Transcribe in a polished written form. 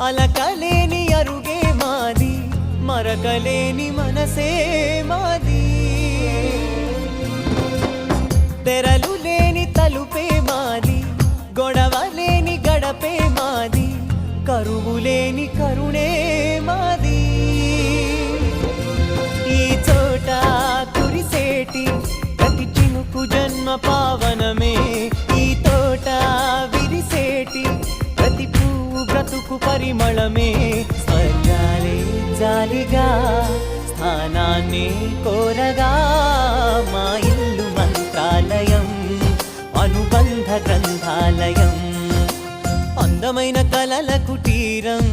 అలకలేని అరుగే మాది, మరకలేని మనసే మాది. తెరలు లేని తలుపే మాది, గొడవ లేని గడపే మాది, కరువు లేని కరుణే మాది. ఈ చోట కురిసేటి ప్రతి చినుకు జన్మ పావనమే, ఈ తోట విరిసేటి ప్రతి పువ్వు బ్రతుకు పరిమళమే. స్వర్గాలే జాలిగా స్థానాన్ని కోరగా, మా ఇల్లు మంత్రాలయం, అనుబంధ గ్రంథాలయం, అందమైన కలల కుటీరం.